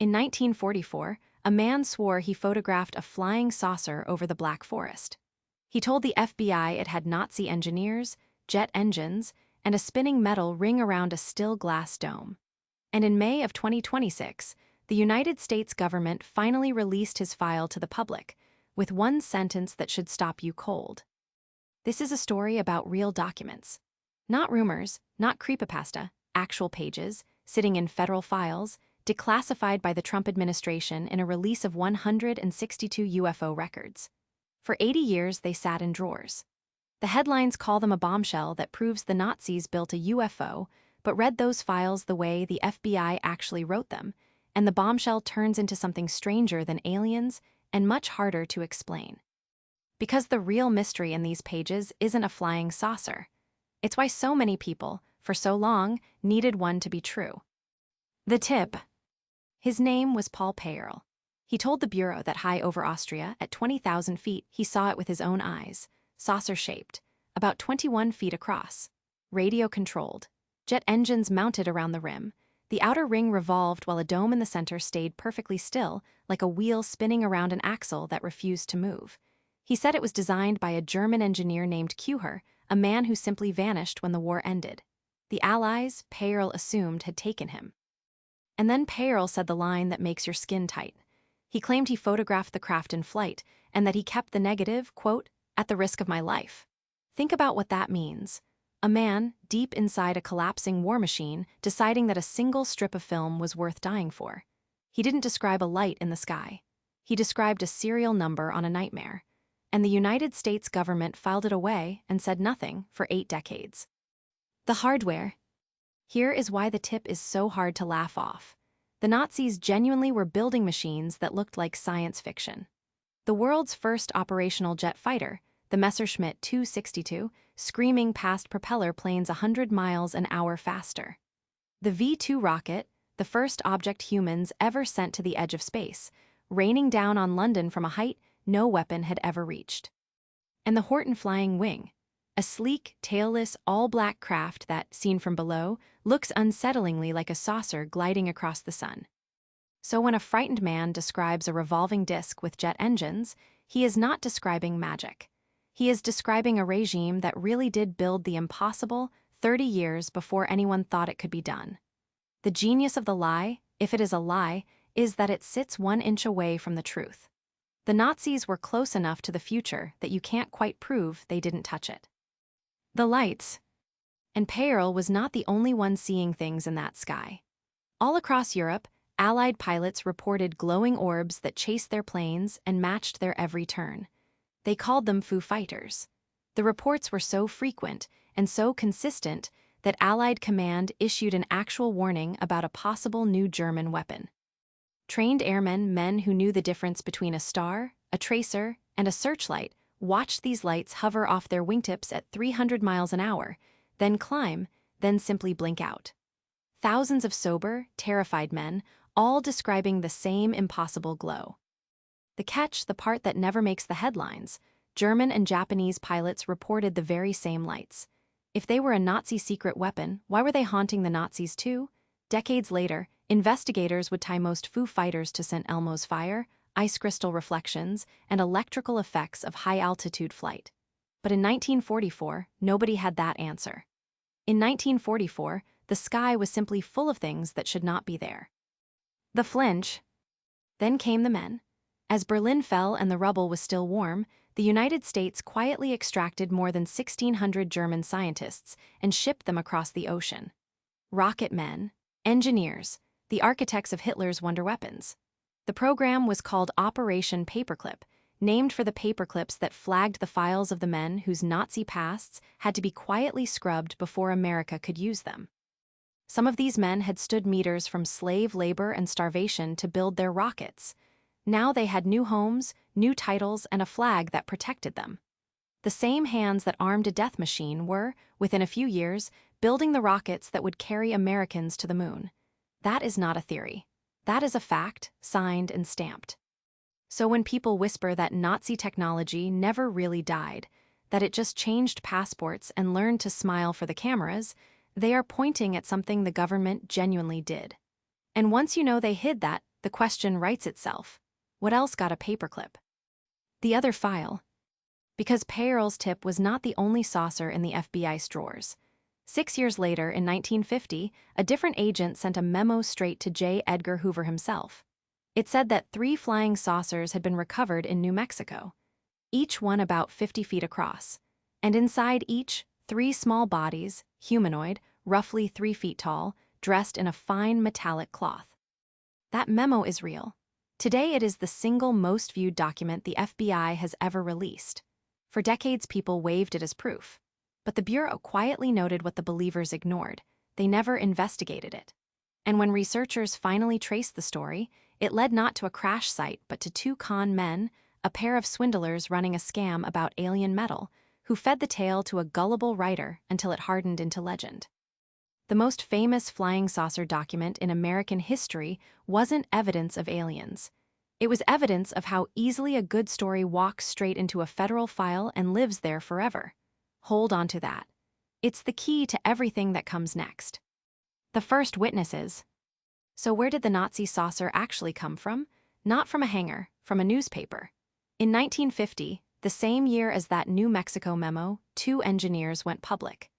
In 1944, a man swore he photographed a flying saucer over the Black Forest. He told the FBI it had Nazi engineers, jet engines, and a spinning metal ring around a still glass dome. And in May of 2026, the United States government finally released his file to the public, with one sentence that should stop you cold. This is a story about real documents. Not rumors, not creepypasta, actual pages, sitting in federal files, declassified by the Trump administration in a release of 162 UFO records. For 80 years, they sat in drawers. The headlines call them a bombshell that proves the Nazis built a UFO, but read those files the way the FBI actually wrote them, and the bombshell turns into something stranger than aliens and much harder to explain. Because the real mystery in these pages isn't a flying saucer. It's why so many people, for so long, needed one to be true. The tip. His name was Paul Peyerl. He told the Bureau that high over Austria, at 20,000 feet, he saw it with his own eyes, saucer-shaped, about 21 feet across, radio-controlled, jet engines mounted around the rim. The outer ring revolved while a dome in the center stayed perfectly still, like a wheel spinning around an axle that refused to move. He said it was designed by a German engineer named Hoover, a man who simply vanished when the war ended. The Allies, Peyerl assumed, had taken him. And then Peyerl said the line that makes your skin tight. He claimed he photographed the craft in flight, and that he kept the negative, quote, at the risk of my life. Think about what that means. A man, deep inside a collapsing war machine, deciding that a single strip of film was worth dying for. He didn't describe a light in the sky. He described a serial number on a nightmare. And the United States government filed it away and said nothing for 8 decades. The hardware. Here is why the tip is so hard to laugh off. The Nazis genuinely were building machines that looked like science fiction. The world's first operational jet fighter, the Messerschmitt 262, screaming past propeller planes 100 miles an hour faster. The V-2 rocket, the first object humans ever sent to the edge of space, raining down on London from a height no weapon had ever reached. And the Horten flying wing, a sleek, tailless, all-black craft that, seen from below, looks unsettlingly like a saucer gliding across the sun. So when a frightened man describes a revolving disc with jet engines, he is not describing magic. He is describing a regime that really did build the impossible 30 years before anyone thought it could be done. The genius of the lie, if it is a lie, is that it sits 1 inch away from the truth. The Nazis were close enough to the future that you can't quite prove they didn't touch it. The lights. And Peyerl was not the only one seeing things in that sky. All across Europe, Allied pilots reported glowing orbs that chased their planes and matched their every turn. They called them Foo Fighters. The reports were so frequent and so consistent that Allied command issued an actual warning about a possible new German weapon. Trained airmen, men who knew the difference between a star, a tracer, and a searchlight, watched these lights hover off their wingtips at 300 miles an hour, then climb, then simply blink out. Thousands of sober, terrified men, all describing the same impossible glow. The catch, the part that never makes the headlines, German and Japanese pilots reported the very same lights. If they were a Nazi secret weapon, why were they haunting the Nazis too? Decades later, investigators would tie most Foo Fighters to St. Elmo's fire, ice crystal reflections, and electrical effects of high-altitude flight. But in 1944, nobody had that answer. In 1944, the sky was simply full of things that should not be there. The flinch. Then came the men. As Berlin fell and the rubble was still warm, the United States quietly extracted more than 1,600 German scientists and shipped them across the ocean. Rocket men, engineers, the architects of Hitler's wonder weapons. The program was called Operation Paperclip, named for the paperclips that flagged the files of the men whose Nazi pasts had to be quietly scrubbed before America could use them. Some of these men had stood meters from slave labor and starvation to build their rockets. Now they had new homes, new titles, and a flag that protected them. The same hands that armed a death machine were, within a few years, building the rockets that would carry Americans to the moon. That is not a theory. That is a fact, signed and stamped. So when people whisper that Nazi technology never really died, that it just changed passports and learned to smile for the cameras, they are pointing at something the government genuinely did. And once you know they hid that, The question writes itself. What else got a paperclip? The other file. Because Peyerl's tip was not the only saucer in the FBI's drawers. 6 years later, in 1950, a different agent sent a memo straight to J. Edgar Hoover himself. It said that 3 flying saucers had been recovered in New Mexico, each one about 50 feet across, and inside each, 3 small bodies, humanoid, roughly 3 feet tall, dressed in a fine metallic cloth. That memo is real. Today it is the single most viewed document the FBI has ever released. For decades, people waved it as proof. But the Bureau quietly noted what the believers ignored. They never investigated it. And when researchers finally traced the story, it led not to a crash site but to 2 con men, a pair of swindlers running a scam about alien metal, who fed the tale to a gullible writer until it hardened into legend. The most famous flying saucer document in American history wasn't evidence of aliens. It was evidence of how easily a good story walks straight into a federal file and lives there forever. Hold on to that. It's the key to everything that comes next. The first witnesses. So where did the Nazi saucer actually come from? Not from a hangar, from a newspaper. In 1950, the same year as that New Mexico memo, 2 engineers went public.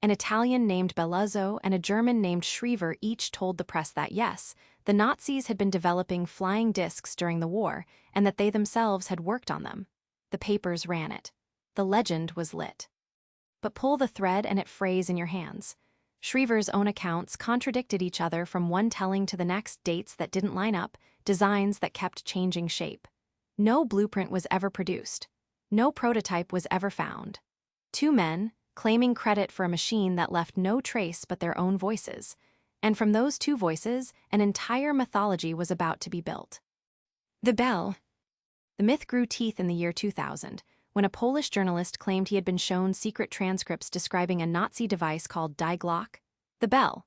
An Italian named Belluzzo and a German named Schriever each told the press that yes, the Nazis had been developing flying discs during the war and that they themselves had worked on them. The papers ran it. The legend was lit. But pull the thread and it frays in your hands. Schriever's own accounts contradicted each other, from one telling to the next, dates that didn't line up, designs that kept changing shape. No blueprint was ever produced. No prototype was ever found. 2 men, claiming credit for a machine that left no trace but their own voices. And from those 2 voices, an entire mythology was about to be built. The Bell. The myth grew teeth in the year 2000, when a Polish journalist claimed he had been shown secret transcripts describing a Nazi device called Die Glocke the Bell.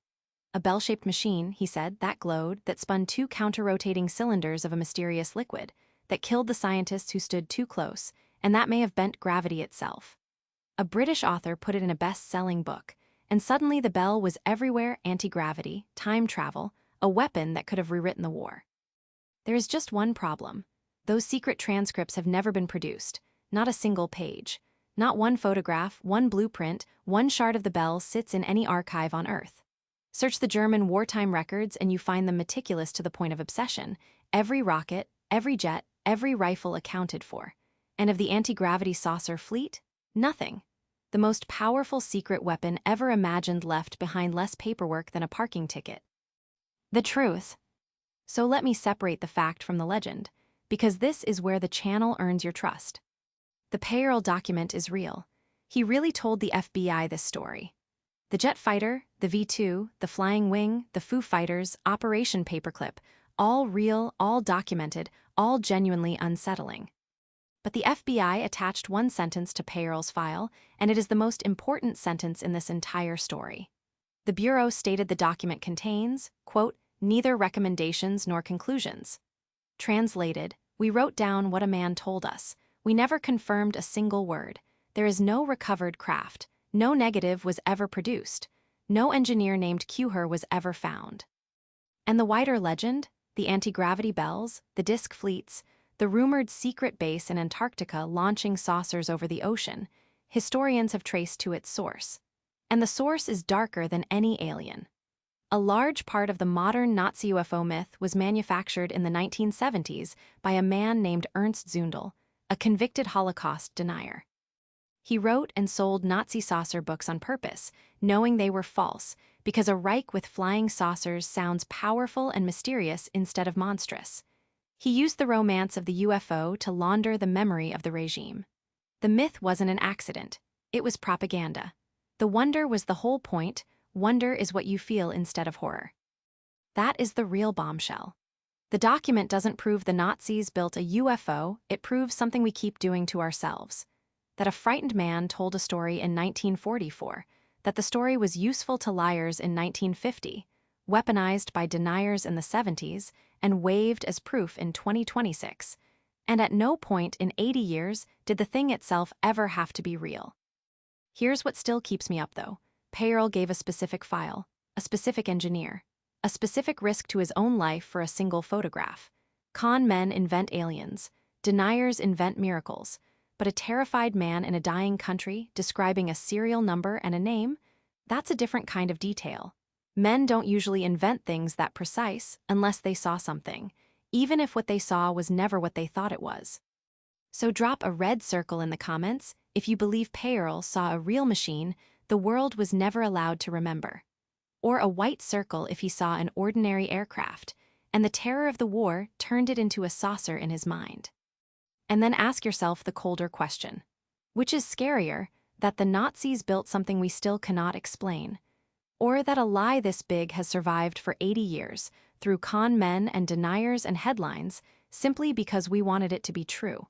A bell-shaped machine, he said, that glowed, that spun 2 counter-rotating cylinders of a mysterious liquid, that killed the scientists who stood too close, and that may have bent gravity itself. A British author put it in a best-selling book, and suddenly the bell was everywhere: anti-gravity, time travel, a weapon that could have rewritten the war. There is just one problem. Those secret transcripts have never been produced, not a single page. Not one photograph, one blueprint, one shard of the bell sits in any archive on Earth. Search the German wartime records and you find them meticulous to the point of obsession. Every rocket, every jet, every rifle accounted for. And of the anti-gravity saucer fleet? Nothing. The most powerful secret weapon ever imagined left behind less paperwork than a parking ticket. The truth. So let me separate the fact from the legend, because this is where the channel earns your trust. The Peyerl document is real. He really told the FBI this story. The jet fighter, the V-2, the flying wing, the Foo Fighters, Operation Paperclip, all real, all documented, all genuinely unsettling. But the FBI attached one sentence to Peyerl's file, and it is the most important sentence in this entire story. The Bureau stated the document contains, quote, neither recommendations nor conclusions. Translated, we wrote down what a man told us. We never confirmed a single word. There is no recovered craft. No negative was ever produced. No engineer named Hoover was ever found. And the wider legend, the anti-gravity bells, the disc fleets, the rumored secret base in Antarctica launching saucers over the ocean, historians have traced to its source. And the source is darker than any alien. A large part of the modern Nazi UFO myth was manufactured in the 1970s by a man named Ernst Zundel, a convicted Holocaust denier. He wrote and sold Nazi saucer books on purpose, knowing they were false, because a Reich with flying saucers sounds powerful and mysterious instead of monstrous. He used the romance of the UFO to launder the memory of the regime. The myth wasn't an accident. It was propaganda. The wonder was the whole point. Wonder is what you feel instead of horror. That is the real bombshell. The document doesn't prove the Nazis built a UFO, it proves something we keep doing to ourselves. That a frightened man told a story in 1944, that the story was useful to liars in 1950, weaponized by deniers in the 70s, and waived as proof in 2026. And at no point in 80 years did the thing itself ever have to be real. Here's what still keeps me up though. Peyerl gave a specific file, a specific engineer. a specific risk to his own life for a single photograph. Con men invent aliens, deniers invent miracles, but a terrified man in a dying country describing a serial number and a name? That's a different kind of detail. Men don't usually invent things that precise unless they saw something, even if what they saw was never what they thought it was. So drop a red circle in the comments if you believe Peyerl saw a real machine the world was never allowed to remember. Or a white circle if he saw an ordinary aircraft, and the terror of the war turned it into a saucer in his mind. And then ask yourself the colder question. Which is scarier, that the Nazis built something we still cannot explain, or that a lie this big has survived for 80 years through con men and deniers and headlines simply because we wanted it to be true?